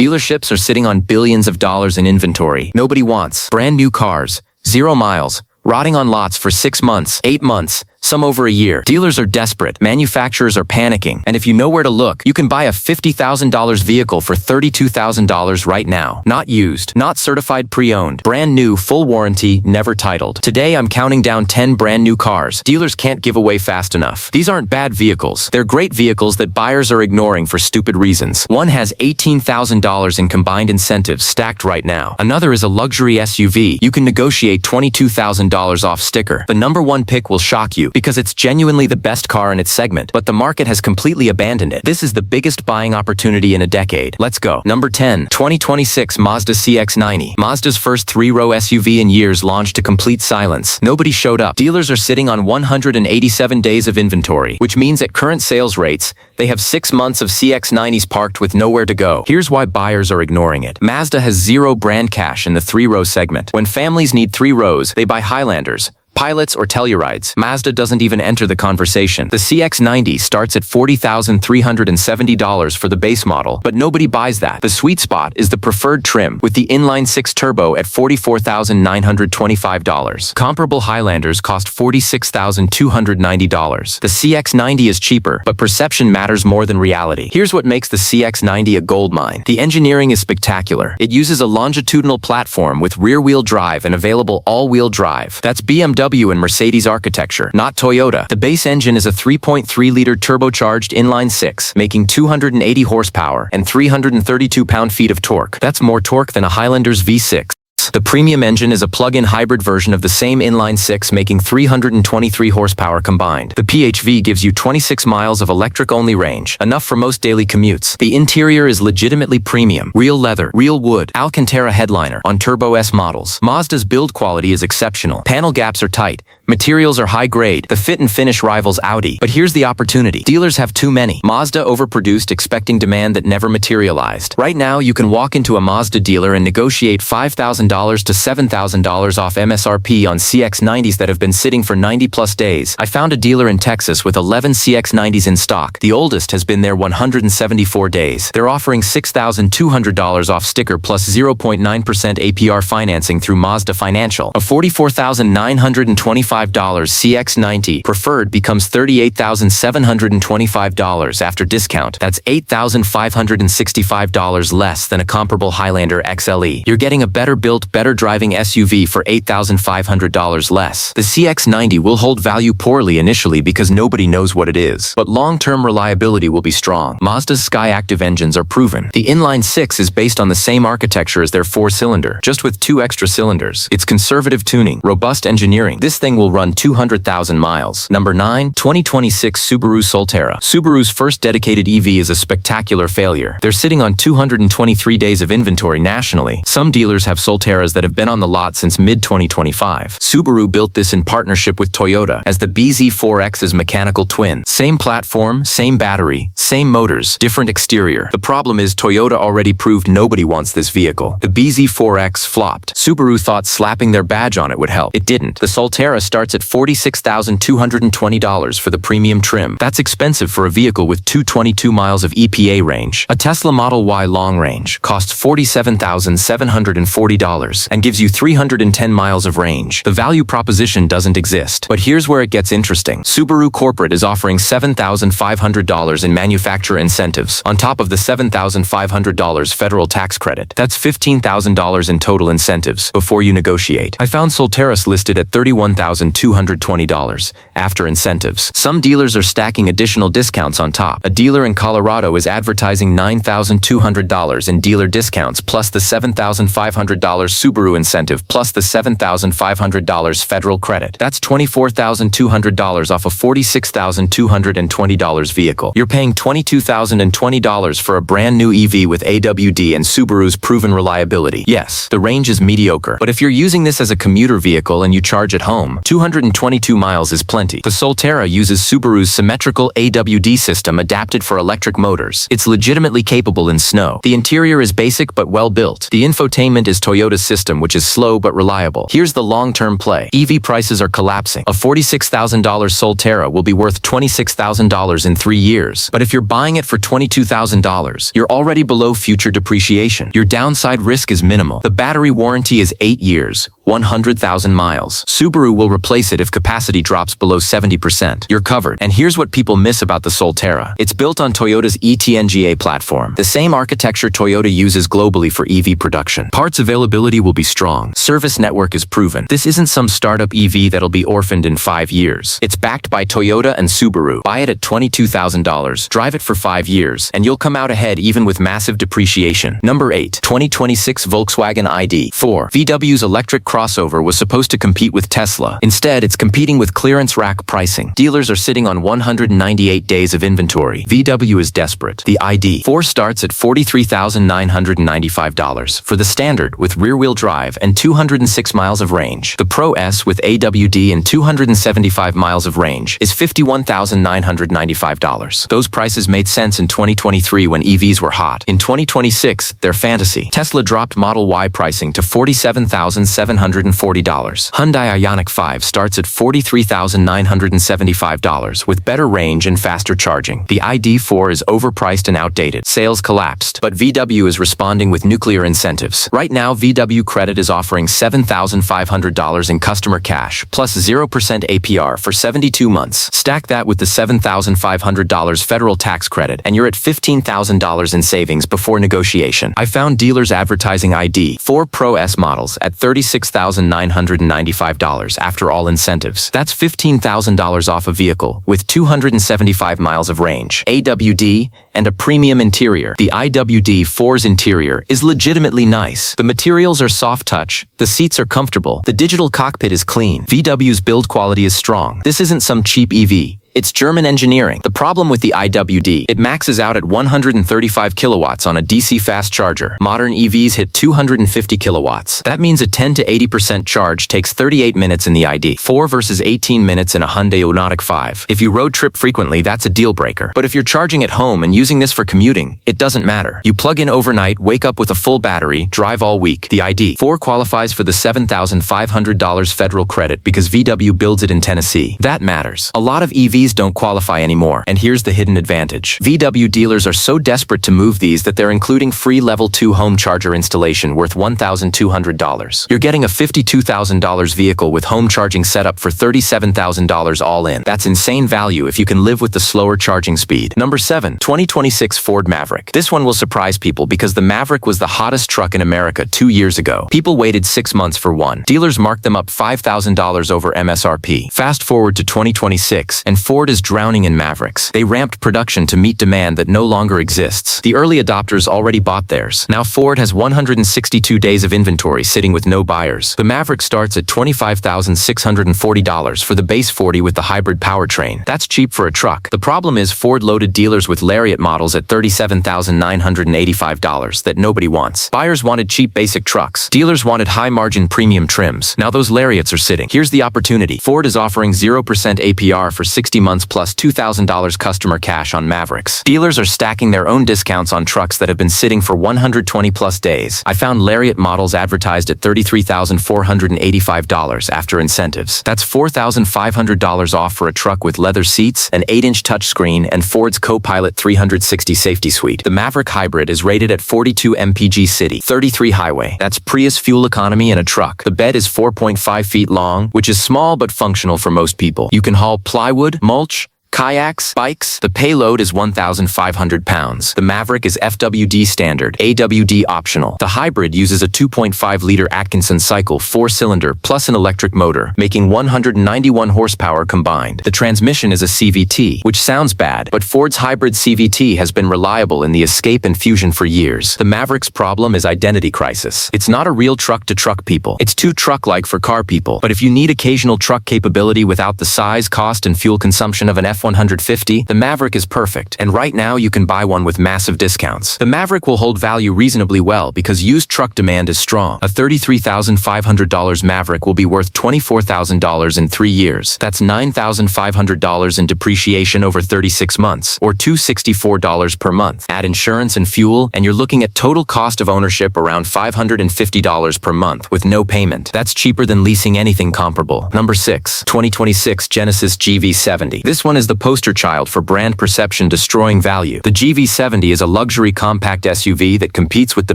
Dealerships are sitting on billions of dollars in inventory nobody wants. Brand new cars, 0 miles, rotting on lots for 6 months, 8 months, some over a year. Dealers are desperate, manufacturers are panicking, and if you know where to look, you can buy a $50,000 vehicle for $32,000 right now. Not used, not certified pre-owned, brand new, full warranty, never titled. Today I'm counting down 10 brand new cars dealers can't give away fast enough. These aren't bad vehicles. They're great vehicles that buyers are ignoring for stupid reasons. One has $18,000 in combined incentives stacked right now. Another is a luxury SUV. You can negotiate $22,000 off sticker. The number one pick will shock you, because it's genuinely the best car in its segment, but the market has completely abandoned it. This is the biggest buying opportunity in a decade. Let's go. Number 10. 2026 Mazda CX-90. Mazda's first 3-row SUV in years launched to complete silence. Nobody showed up. Dealers are sitting on 187 days of inventory, which means at current sales rates, they have 6 months of CX-90s parked with nowhere to go. Here's why buyers are ignoring it. Mazda has zero brand cash in the 3-row segment. When families need 3 rows, they buy Highlanders, Pilots, or Tellurides. Mazda doesn't even enter the conversation. The CX-90 starts at $40,370 for the base model, but nobody buys that. The sweet spot is the preferred trim, with the inline-6 turbo at $44,925. Comparable Highlanders cost $46,290. The CX-90 is cheaper, but perception matters more than reality. Here's what makes the CX-90 a goldmine. The engineering is spectacular. It uses a longitudinal platform with rear-wheel drive and available all-wheel drive. That's BMW and Mercedes architecture, not Toyota. The base engine is a 3.3-liter turbocharged inline-6, making 280 horsepower and 332 pound-feet of torque. That's more torque than a Highlander's V6. The premium engine is a plug-in hybrid version of the same inline-6, making 323 horsepower combined. The PHV gives you 26 miles of electric-only range, enough for most daily commutes. The interior is legitimately premium. Real leather, real wood, Alcantara headliner on Turbo S models. Mazda's build quality is exceptional. Panel gaps are tight. Materials are high grade. The fit and finish rivals Audi. But here's the opportunity. Dealers have too many. Mazda overproduced, expecting demand that never materialized. Right now, you can walk into a Mazda dealer and negotiate $5,000 to $7,000 off MSRP on CX-90s that have been sitting for 90-plus days. I found a dealer in Texas with 11 CX-90s in stock. The oldest has been there 174 days. They're offering $6,200 off sticker plus 0.9% APR financing through Mazda Financial. A $44,925 CX-90 preferred becomes $38,725 after discount. That's $8,565 less than a comparable Highlander XLE. You're getting a better built, better driving SUV for $8,500 less. The CX-90 will hold value poorly initially because nobody knows what it is, but long-term reliability will be strong. Mazda's Skyactiv engines are proven. The inline-6 is based on the same architecture as their 4-cylinder, just with 2 extra cylinders. It's conservative tuning, robust engineering. This thing will run 200,000 miles. Number 9. 2026 Subaru Solterra. Subaru's first dedicated EV is a spectacular failure. They're sitting on 223 days of inventory nationally. Some dealers have Solterras that have been on the lot since mid-2025. Subaru built this in partnership with Toyota as the BZ4X's mechanical twin. Same platform, same battery, same motors, different exterior. The problem is Toyota already proved nobody wants this vehicle. The BZ4X flopped. Subaru thought slapping their badge on it would help. It didn't. The Solterra starts at $46,220 for the premium trim. That's expensive for a vehicle with 222 miles of EPA range. A Tesla Model Y long range costs $47,740 and gives you 310 miles of range. The value proposition doesn't exist. But here's where it gets interesting. Subaru Corporate is offering $7,500 in manufacturer incentives, on top of the $7,500 federal tax credit. That's $15,000 in total incentives before you negotiate. I found Solterras listed at $31,220 after incentives. Some dealers are stacking additional discounts on top. A dealer in Colorado is advertising $9,200 in dealer discounts plus the $7,500 Subaru incentive plus the $7,500 federal credit. That's $24,200 off a $46,220 vehicle. You're paying $22,020 for a brand new EV with AWD and Subaru's proven reliability. Yes, the range is mediocre, but if you're using this as a commuter vehicle and you charge at home, 222 miles is plenty. The Solterra uses Subaru's symmetrical AWD system adapted for electric motors. It's legitimately capable in snow. The interior is basic but well built. The infotainment is Toyota's system, which is slow but reliable. Here's the long-term play. EV prices are collapsing. A $46,000 Solterra will be worth $26,000 in 3 years. But if you're buying it for $22,000, you're already below future depreciation. Your downside risk is minimal. The battery warranty is 8 years, 100,000 miles. Subaru will replace it if capacity drops below 70%. You're covered. And here's what people miss about the Solterra. It's built on Toyota's ETNGA platform, the same architecture Toyota uses globally for EV production. Parts availability will be strong. Service network is proven. This isn't some startup EV that'll be orphaned in 5 years. It's backed by Toyota and Subaru. Buy it at $22,000, drive it for 5 years, and you'll come out ahead even with massive depreciation. Number 8. 2026 Volkswagen ID4. VW's electric crossover was supposed to compete with Tesla. Instead, it's competing with clearance rack pricing. Dealers are sitting on 198 days of inventory. VW is desperate. The ID4 starts at $43,995 for the standard with rear-wheel drive and 206 miles of range. The Pro S with AWD and 275 miles of range is $51,995. Those prices made sense in 2023 when EVs were hot. In 2026, they're fantasy. Tesla dropped Model Y pricing to $47,740. Hyundai Ioniq 5 starts at $43,975 with better range and faster charging. The ID4 is overpriced and outdated. Sales collapsed, but VW is responding with nuclear incentives. Right now, VW Credit is offering $7,500 in customer cash plus 0% APR for 72 months. Stack that with the $7,500 federal tax credit and you're at $15,000 in savings before negotiation. I found dealers advertising ID4 Pro S models at $36,995 after all incentives. That's $15,000 off a vehicle with 275 miles of range, AWD, and a premium interior. The IWD4's interior is legitimately nice. The materials are soft touch, the seats are comfortable, the digital cockpit is clean. VW's build quality is strong. This isn't some cheap EV. It's German engineering. The problem with the IWD, it maxes out at 135 kilowatts on a DC fast charger. Modern EVs hit 250 kilowatts. That means a 10 to 80% charge takes 38 minutes in the ID4 versus 18 minutes in a Hyundai Ioniq 5. If you road trip frequently, that's a deal breaker. But if you're charging at home and using this for commuting, it doesn't matter. You plug in overnight, wake up with a full battery, drive all week. The ID4 qualifies for the $7,500 federal credit because VW builds it in Tennessee. That matters. A lot of EVs don't qualify anymore, and here's the hidden advantage. VW dealers are so desperate to move these that they're including free level 2 home charger installation worth $1,200. You're getting a $52,000 vehicle with home charging setup for $37,000 all in. That's insane value if you can live with the slower charging speed. Number 7. 2026 Ford Maverick. This one will surprise people because the Maverick was the hottest truck in America 2 years ago. People waited 6 months for one. Dealers marked them up $5,000 over MSRP. Fast forward to 2026, and Ford is drowning in Mavericks. They ramped production to meet demand that no longer exists. The early adopters already bought theirs. Now Ford has 162 days of inventory sitting with no buyers. The Maverick starts at $25,640 for the base 40 with the hybrid powertrain. That's cheap for a truck. The problem is Ford loaded dealers with Lariat models at $37,985 that nobody wants. Buyers wanted cheap basic trucks. Dealers wanted high-margin premium trims. Now those Lariats are sitting. Here's the opportunity. Ford is offering 0% APR for 60 months plus $2,000 customer cash on Mavericks. Dealers are stacking their own discounts on trucks that have been sitting for 120 plus days. I found Lariat models advertised at $33,485 after incentives. That's $4,500 off for a truck with leather seats, an 8-inch touchscreen, and Ford's Copilot 360 safety suite. The Maverick Hybrid is rated at 42 mpg city, 33 highway. That's Prius fuel economy in a truck. The bed is 4.5 feet long, which is small but functional for most people. You can haul plywood, mulch, kayaks, bikes. The payload is 1,500 pounds. The Maverick is FWD standard, AWD optional. The hybrid uses a 2.5-liter Atkinson cycle 4-cylinder plus an electric motor, making 191 horsepower combined. The transmission is a CVT, which sounds bad, but Ford's hybrid CVT has been reliable in the Escape and Fusion for years. The Maverick's problem is identity crisis. It's not a real truck-to-truck people. It's too truck-like for car people. But if you need occasional truck capability without the size, cost, and fuel consumption of an F-150, the Maverick is perfect, and right now you can buy one with massive discounts. The Maverick will hold value reasonably well because used truck demand is strong. A $33,500 Maverick will be worth $24,000 in 3 years. That's $9,500 in depreciation over 36 months, or $264 per month. Add insurance and fuel, and you're looking at total cost of ownership around $550 per month with no payment. That's cheaper than leasing anything comparable. Number 6. 2026 Genesis GV70. This one is the poster child for brand perception destroying value. The GV70 is a luxury compact SUV that competes with the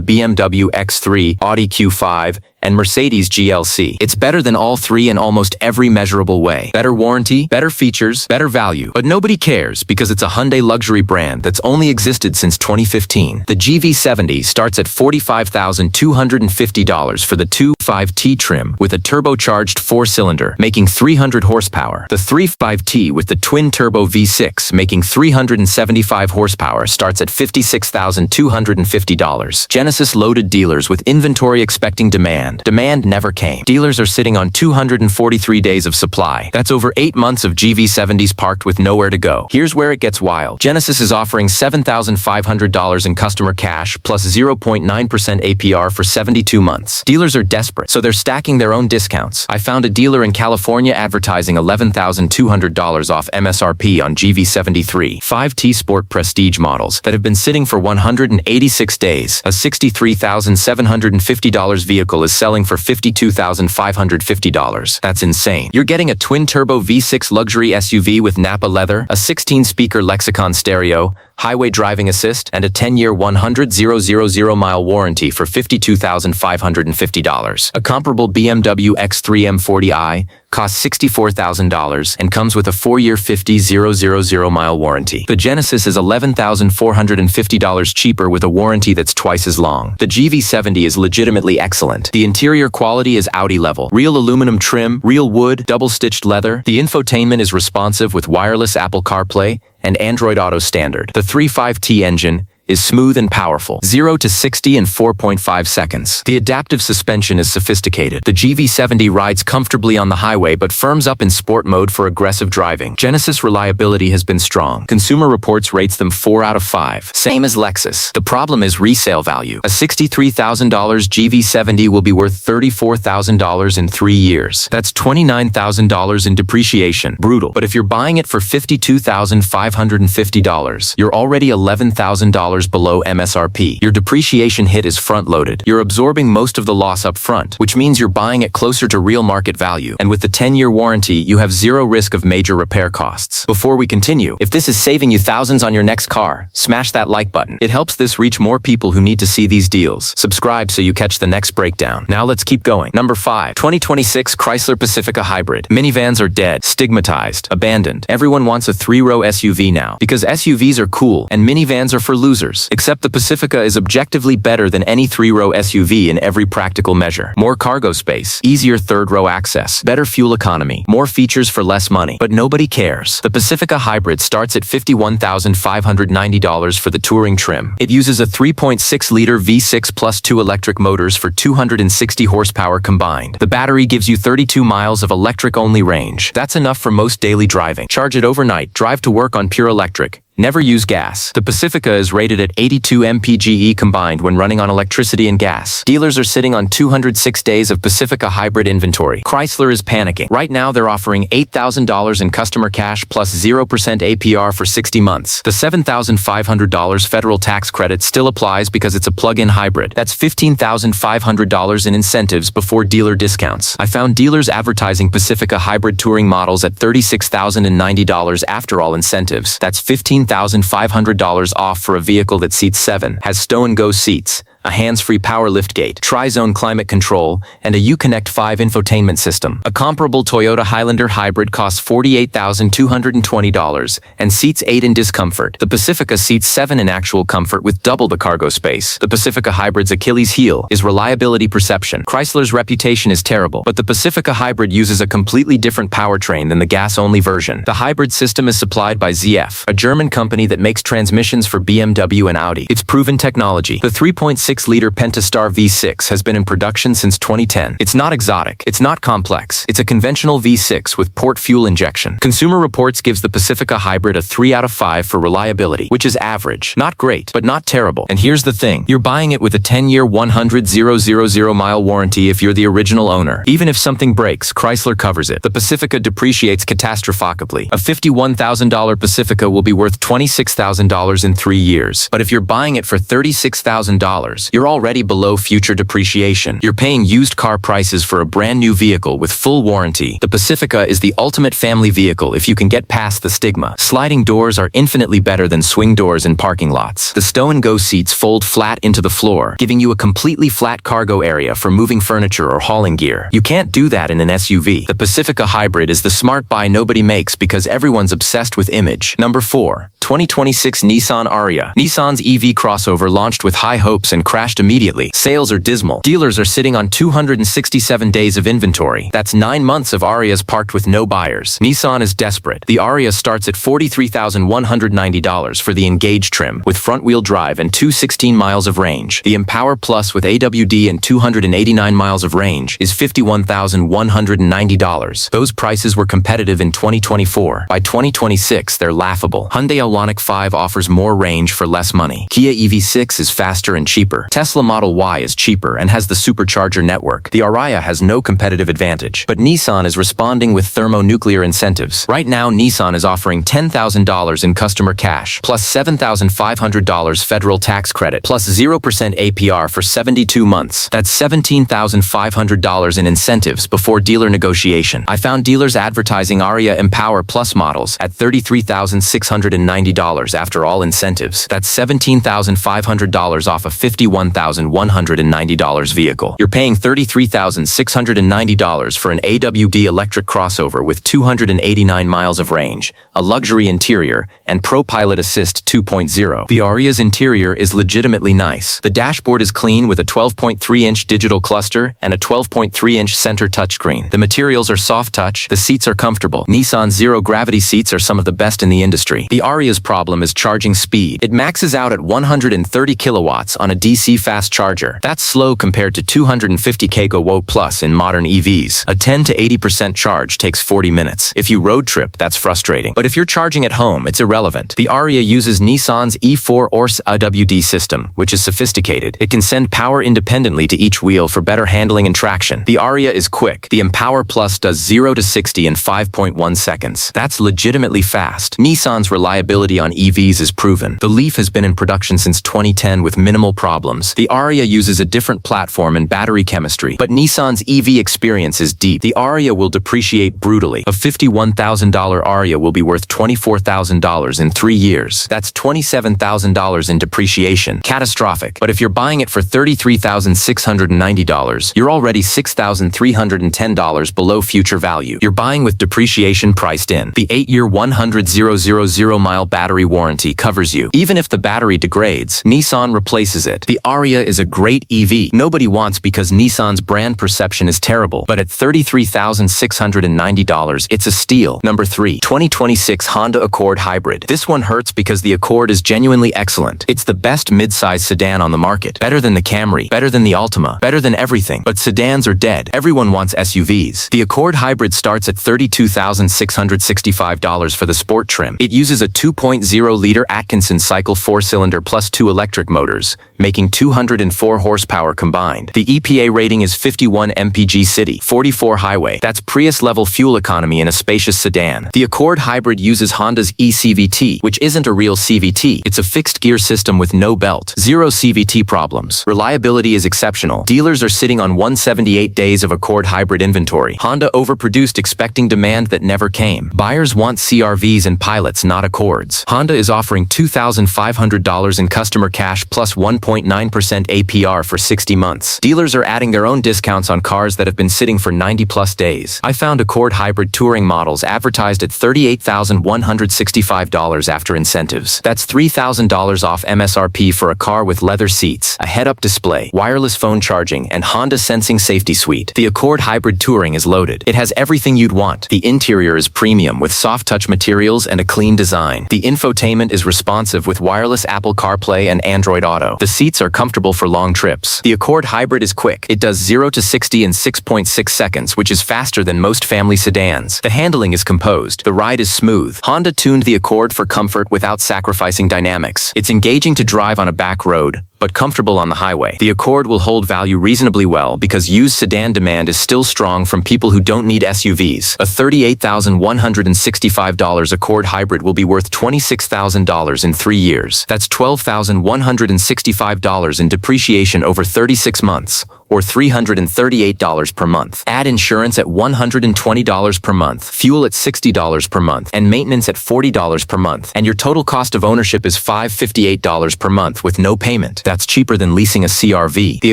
BMW X3, Audi Q5, and Mercedes GLC. It's better than all three in almost every measurable way. Better warranty, better features, better value. But nobody cares because it's a Hyundai luxury brand that's only existed since 2015. The GV70 starts at $45,250 for the 2.5T trim with a turbocharged 4-cylinder, making 300 horsepower. The 3.5T with the twin-turbo V6, making 375 horsepower, starts at $56,250. Genesis loaded dealers with inventory expecting demand. Demand never came. Dealers are sitting on 243 days of supply. That's over 8 months of GV70s parked with nowhere to go. Here's where it gets wild. Genesis is offering $7,500 in customer cash plus 0.9% APR for 72 months. Dealers are desperate, so they're stacking their own discounts. I found a dealer in California advertising $11,200 off MSRP on GV73 5T Sport Prestige models that have been sitting for 186 days. A $63,750 vehicle is selling for $52,550. That's insane. You're getting a twin-turbo V6 luxury SUV with Napa leather, a 16-speaker Lexicon stereo, highway driving assist, and a 10-year 100,000-mile warranty for $52,550. A comparable BMW X3 M40i costs $64,000 and comes with a 4-year 50,000-mile warranty. The Genesis is $11,450 cheaper with a warranty that's twice as long. The GV70 is legitimately excellent. The interior quality is Audi level. Real aluminum trim, real wood, double-stitched leather. The infotainment is responsive with wireless Apple CarPlay and Android Auto standard. The 3.5T engine is smooth and powerful. 0 to 60 in 4.5 seconds. The adaptive suspension is sophisticated. The GV70 rides comfortably on the highway but firms up in sport mode for aggressive driving. Genesis reliability has been strong. Consumer Reports rates them 4 out of 5. Same as Lexus. The problem is resale value. A $63,000 GV70 will be worth $34,000 in 3 years. That's $29,000 in depreciation. Brutal. But if you're buying it for $52,550, you're already $11,000 below MSRP. Your depreciation hit is front-loaded. You're absorbing most of the loss up front, which means you're buying it closer to real market value. And with the 10-year warranty, you have zero risk of major repair costs. Before we continue, if this is saving you thousands on your next car, smash that like button. It helps this reach more people who need to see these deals. Subscribe so you catch the next breakdown. Now let's keep going. Number 5. 2026 Chrysler Pacifica Hybrid. Minivans are dead, stigmatized, abandoned. Everyone wants a 3-row SUV now because SUVs are cool and minivans are for losers. Except the Pacifica is objectively better than any 3-row SUV in every practical measure. More cargo space, easier 3rd-row access, better fuel economy, more features for less money. But nobody cares. The Pacifica Hybrid starts at $51,590 for the touring trim. It uses a 3.6-liter V6 plus 2 electric motors for 260 horsepower combined. The battery gives you 32 miles of electric-only range. That's enough for most daily driving. Charge it overnight, drive to work on pure electric. Never use gas. The Pacifica is rated at 82 mpge combined when running on electricity and gas. Dealers are sitting on 206 days of Pacifica hybrid inventory. Chrysler is panicking. Right now they're offering $8,000 in customer cash plus 0% APR for 60 months. The $7,500 federal tax credit still applies because it's a plug-in hybrid. That's $15,500 in incentives before dealer discounts. I found dealers advertising Pacifica hybrid touring models at $36,090 after all incentives. That's $15,500 off for a vehicle that seats 7, has stow-and-go seats, a hands-free power liftgate, tri-zone climate control, and a Uconnect 5 infotainment system. A comparable Toyota Highlander hybrid costs $48,220 and seats 8 in discomfort. The Pacifica seats 7 in actual comfort with double the cargo space. The Pacifica hybrid's Achilles heel is reliability perception. Chrysler's reputation is terrible, but the Pacifica hybrid uses a completely different powertrain than the gas-only version. The hybrid system is supplied by ZF, a German company that makes transmissions for BMW and Audi. It's proven technology. The 3.6 2.6-liter Pentastar V6 has been in production since 2010. It's not exotic. It's not complex. It's a conventional V6 with port fuel injection. Consumer Reports gives the Pacifica Hybrid a 3 out of 5 for reliability, which is average. Not great, but not terrible. And here's the thing. You're buying it with a 10-year 100,000-mile warranty if you're the original owner. Even if something breaks, Chrysler covers it. The Pacifica depreciates catastrophically. A $51,000 Pacifica will be worth $26,000 in 3 years. But if you're buying it for $36,000, you're already below future depreciation. You're paying used car prices for a brand new vehicle with full warranty. The Pacifica is the ultimate family vehicle if you can get past the stigma. Sliding doors are infinitely better than swing doors in parking lots. The stow-and-go seats fold flat into the floor, giving you a completely flat cargo area for moving furniture or hauling gear. You can't do that in an SUV. The Pacifica Hybrid is the smart buy nobody makes because everyone's obsessed with image. Number 4. 2026 Nissan Ariya. Nissan's EV crossover launched with high hopes and crashed immediately. Sales are dismal. Dealers are sitting on 267 days of inventory. That's 9 months of Ariyas parked with no buyers. Nissan is desperate. The Ariya starts at $43,190 for the Engage trim, with front-wheel drive and 216 miles of range. The Empower Plus with AWD and 289 miles of range is $51,190. Those prices were competitive in 2024. By 2026, they're laughable. Hyundai Ioniq 5 offers more range for less money. Kia EV6 is faster and cheaper. Tesla Model Y is cheaper and has the supercharger network. The Ariya has no competitive advantage. But Nissan is responding with thermonuclear incentives. Right now, Nissan is offering $10,000 in customer cash, plus $7,500 federal tax credit, plus 0% APR for 72 months. That's $17,500 in incentives before dealer negotiation. I found dealers advertising Ariya Empower Plus models at $33,690 after all incentives. That's $17,500 off a $51,190 vehicle. You're paying $33,690 for an AWD electric crossover with 289 miles of range, a luxury interior, and ProPilot Assist 2.0. The Ariya's interior is legitimately nice. The dashboard is clean with a 12.3-inch digital cluster and a 12.3-inch center touchscreen. The materials are soft touch. The seats are comfortable. Nissan's zero-gravity seats are some of the best in the industry. The Ariya's problem is charging speed. It maxes out at 130 kilowatts on a DC fast charger. That's slow compared to 250 kW plus in modern EVs. A 10 to 80% charge takes 40 minutes. If you road trip, that's frustrating. But if you're charging at home, it's irrelevant. The Ariya uses Nissan's E4 ORS AWD system, which is sophisticated. It can send power independently to each wheel for better handling and traction. The Ariya is quick. The Empower Plus does 0 to 60 in 5.1 seconds. That's legitimately fast. Nissan's reliability on EVs is proven. The Leaf has been in production since 2010 with minimal problems. The Ariya uses a different platform and battery chemistry, but Nissan's EV experience is deep. The Ariya will depreciate brutally. A $51,000 Ariya will be worth $24,000 in 3 years. That's $27,000 in depreciation. Catastrophic. But if you're buying it for $33,690, you're already $6,310 below future value. You're buying with depreciation priced in. The 8-year 100,000-mile battery warranty covers you. Even if the battery degrades, Nissan replaces it. The Ariya is a great EV nobody wants because Nissan's brand perception is terrible. But at $33,690, it's a steal. Number 3. 2026 Honda Accord Hybrid. This one hurts because the Accord is genuinely excellent. It's the best mid-size sedan on the market. Better than the Camry, better than the Altima, better than everything. But sedans are dead. Everyone wants SUVs. The Accord Hybrid starts at $32,665 for the sport trim. It uses a 2.0-liter Atkinson cycle 4-cylinder plus 2 electric motors, making 204 horsepower combined. The EPA rating is 51 mpg city, 44 highway. That's Prius-level fuel economy in a spacious sedan. The Accord Hybrid uses Honda's eCVT, which isn't a real CVT. It's a fixed-gear system with no belt. Zero CVT problems. Reliability is exceptional. Dealers are sitting on 178 days of Accord Hybrid inventory. Honda overproduced expecting demand that never came. Buyers want CR-Vs and pilots, not Accords. Honda is offering $2,500 in customer cash plus 1.9% APR for 60 months. Dealers are adding their own discounts on cars that have been sitting for 90-plus days. I found Accord Hybrid touring models advertised at $38,165 after incentives. That's $3,000 off MSRP for a car with leather seats, a head-up display, wireless phone charging, and Honda Sensing Safety Suite. The Accord Hybrid Touring is loaded. It has everything you'd want. The interior is premium with soft-touch materials and a clean design. The infotainment is responsive with wireless Apple CarPlay and Android Auto. The seats are are comfortable for long trips. The Accord Hybrid is quick. It does 0 to 60 in 6.6 seconds, which is faster than most family sedans. The handling is composed. The ride is smooth. Honda tuned the Accord for comfort without sacrificing dynamics. It's engaging to drive on a back road, but comfortable on the highway. The Accord will hold value reasonably well because used sedan demand is still strong from people who don't need SUVs. A $38,165 Accord Hybrid will be worth $26,000 in 3 years. That's $12,165 in depreciation over 36 months, or $338 per month. Add insurance at $120 per month, fuel at $60 per month, and maintenance at $40 per month. And your total cost of ownership is $558 per month with no payment. That's cheaper than leasing a CR-V. The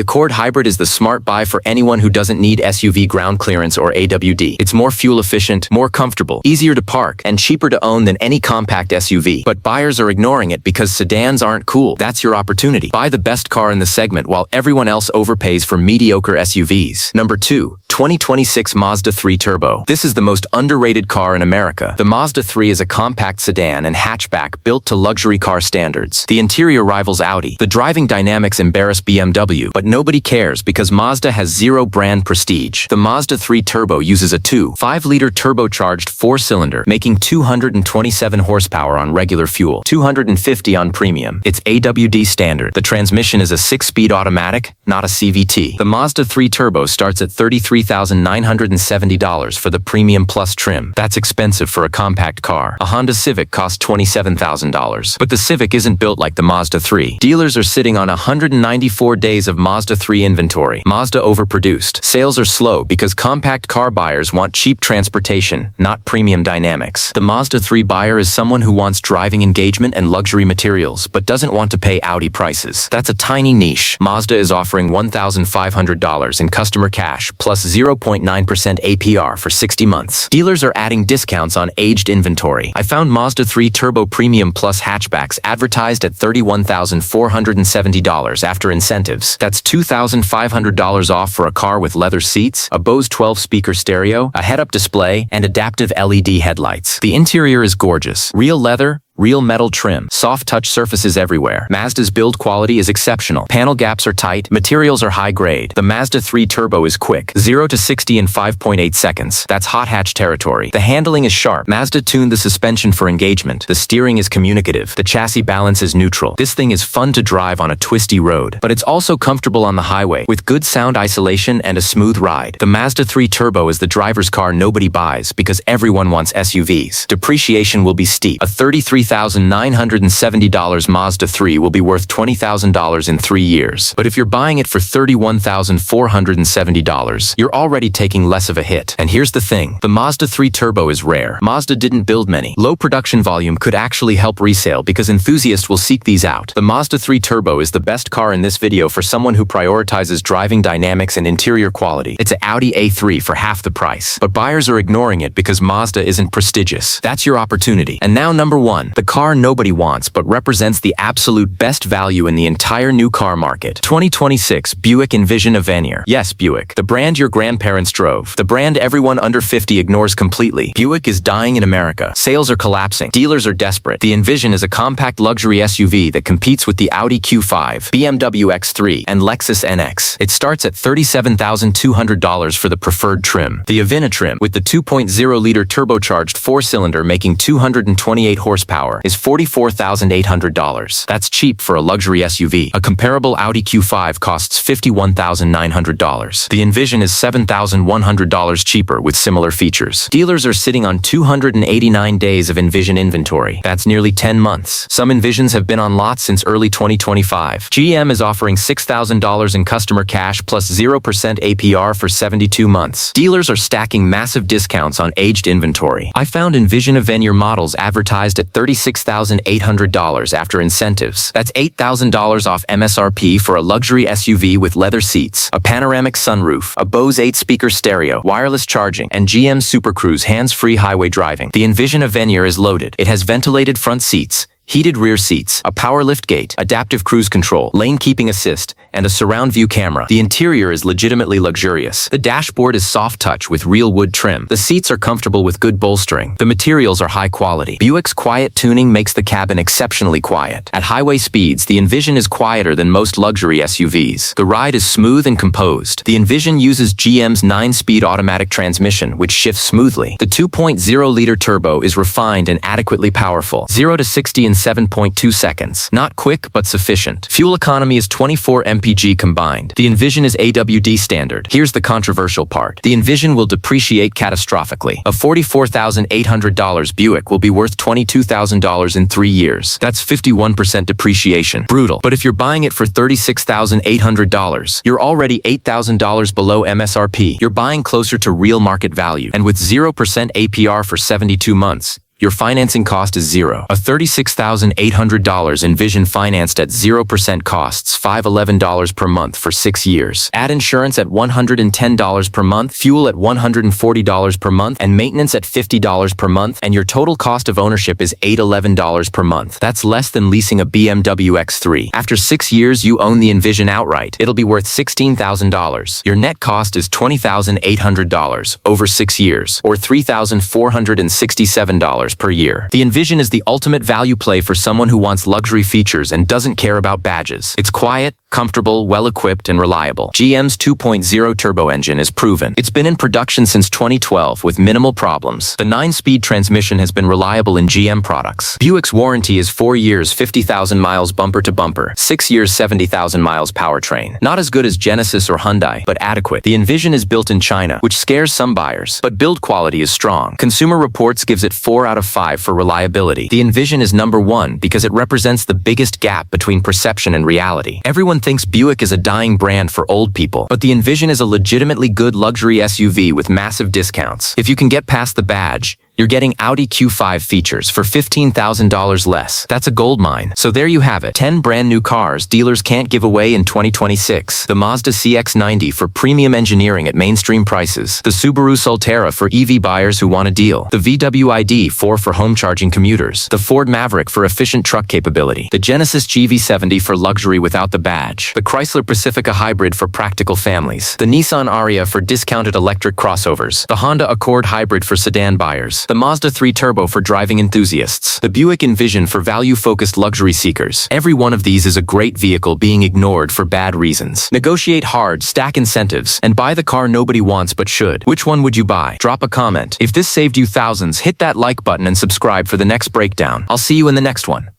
Accord Hybrid is the smart buy for anyone who doesn't need SUV ground clearance or AWD. It's more fuel efficient, more comfortable, easier to park, and cheaper to own than any compact SUV. But buyers are ignoring it because sedans aren't cool. That's your opportunity. Buy the best car in the segment while everyone else overpays for mediocre SUVs. Number 2. 2026 Mazda 3 Turbo. This is the most underrated car in America. The Mazda 3 is a compact sedan and hatchback built to luxury car standards. The interior rivals Audi. The driving dynamics embarrass BMW, but nobody cares because Mazda has zero brand prestige. The Mazda 3 Turbo uses a 2.5-liter turbocharged 4-cylinder, making 227 horsepower on regular fuel, 250 on premium. It's AWD standard. The transmission is a 6-speed automatic, not a CVT. The Mazda 3 Turbo starts at $33,970 for the Premium Plus trim. That's expensive for a compact car. A Honda Civic costs $27,000. But the Civic isn't built like the Mazda 3. Dealers are sitting on 194 days of Mazda 3 inventory. Mazda overproduced. Sales are slow because compact car buyers want cheap transportation, not premium dynamics. The Mazda 3 buyer is someone who wants driving engagement and luxury materials, but doesn't want to pay Audi prices. That's a tiny niche. Mazda is offering $1,500 in customer cash plus 0.9% APR for 60 months. Dealers are adding discounts on aged inventory. I found Mazda 3 Turbo Premium Plus hatchbacks advertised at $31,470 after incentives. That's $2,500 off for a car with leather seats, a Bose 12-speaker stereo, a head-up display, and adaptive LED headlights. The interior is gorgeous. Real leather, real metal trim, soft touch surfaces everywhere. Mazda's build quality is exceptional. Panel gaps are tight, materials are high grade. The Mazda 3 Turbo is quick, 0 to 60 in 5.8 seconds. That's hot hatch territory. The handling is sharp. Mazda tuned the suspension for engagement. The steering is communicative. The chassis balance is neutral. This thing is fun to drive on a twisty road, but it's also comfortable on the highway with good sound isolation and a smooth ride. The Mazda 3 Turbo is the driver's car nobody buys because everyone wants SUVs. Depreciation will be steep. A $33,970 Mazda 3 will be worth $20,000 in 3 years. But if you're buying it for $31,470, you're already taking less of a hit. And here's the thing. The Mazda 3 Turbo is rare. Mazda didn't build many. Low production volume could actually help resale because enthusiasts will seek these out. The Mazda 3 Turbo is the best car in this video for someone who prioritizes driving dynamics and interior quality. It's an Audi A3 for half the price. But buyers are ignoring it because Mazda isn't prestigious. That's your opportunity. And now number 1. The car nobody wants but represents the absolute best value in the entire new car market. 2026 Buick Envision Avenir. Yes, Buick. The brand your grandparents drove. The brand everyone under 50 ignores completely. Buick is dying in America. Sales are collapsing. Dealers are desperate. The Envision is a compact luxury SUV that competes with the Audi Q5, BMW X3, and Lexus NX. It starts at $37,200 for the preferred trim. The Avena trim, with the 2.0-liter turbocharged 4-cylinder making 228 horsepower, is $44,800. That's cheap for a luxury SUV. A comparable Audi Q5 costs $51,900. The Envision is $7,100 cheaper with similar features. Dealers are sitting on 289 days of Envision inventory. That's nearly 10 months. Some Envisions have been on lots since early 2025. GM is offering $6,000 in customer cash plus 0% APR for 72 months. Dealers are stacking massive discounts on aged inventory. I found Envision Avenir models advertised at $36,800 after incentives. That's $8,000 off MSRP for a luxury SUV with leather seats, a panoramic sunroof, a Bose 8-speaker stereo, wireless charging, and GM Super Cruise hands-free highway driving. The Envision Avenir is loaded. It has ventilated front seats, heated rear seats, a power liftgate, adaptive cruise control, lane keeping assist, and a surround view camera. The interior is legitimately luxurious. The dashboard is soft touch with real wood trim. The seats are comfortable with good bolstering. The materials are high quality. Buick's quiet tuning makes the cabin exceptionally quiet. At highway speeds, the Envision is quieter than most luxury SUVs. The ride is smooth and composed. The Envision uses GM's 9-speed automatic transmission, which shifts smoothly. The 2.0-liter turbo is refined and adequately powerful. 0 to 60 in 7.2 seconds. Not quick, but sufficient. Fuel economy is 24 mpg combined. The Envision is AWD standard. Here's the controversial part. The Envision will depreciate catastrophically. A $44,800 Buick will be worth $22,000 in 3 years. That's 51% depreciation. Brutal. But if you're buying it for $36,800, you're already $8,000 below MSRP. You're buying closer to real market value. And with 0% APR for 72 months, your financing cost is zero. A $36,800 Envision financed at 0% costs $511 per month for 6 years. Add insurance at $110 per month, fuel at $140 per month, and maintenance at $50 per month, and your total cost of ownership is $811 per month. That's less than leasing a BMW X3. After 6 years, you own the Envision outright. It'll be worth $16,000. Your net cost is $20,800 over 6 years, or $3,467 per year. The Envision is the ultimate value play for someone who wants luxury features and doesn't care about badges. It's quiet, comfortable, well-equipped, and reliable. GM's 2.0 turbo engine is proven. It's been in production since 2012 with minimal problems. The 9-speed transmission has been reliable in GM products. Buick's warranty is 4 years, 50,000 miles bumper to bumper, 6 years, 70,000 miles powertrain. Not as good as Genesis or Hyundai, but adequate. The Envision is built in China, which scares some buyers, but build quality is strong. Consumer Reports gives it 4 out of 5 for reliability. The Envision is number 1 because it represents the biggest gap between perception and reality. Everyone thinks Buick is a dying brand for old people, but the Envision is a legitimately good luxury SUV with massive discounts. If you can get past the badge, you're getting Audi Q5 features for $15,000 less. That's a gold mine. So there you have it. 10 brand new cars dealers can't give away in 2026. The Mazda CX-90 for premium engineering at mainstream prices. The Subaru Solterra for EV buyers who want a deal. The VW ID.4 for home charging commuters. The Ford Maverick for efficient truck capability. The Genesis GV70 for luxury without the badge. The Chrysler Pacifica Hybrid for practical families. The Nissan Ariya for discounted electric crossovers. The Honda Accord Hybrid for sedan buyers. The Mazda 3 Turbo for driving enthusiasts. The Buick Envision for value-focused luxury seekers. Every one of these is a great vehicle being ignored for bad reasons. Negotiate hard, stack incentives, and buy the car nobody wants but should. Which one would you buy? Drop a comment. If this saved you thousands, hit that like button and subscribe for the next breakdown. I'll see you in the next one.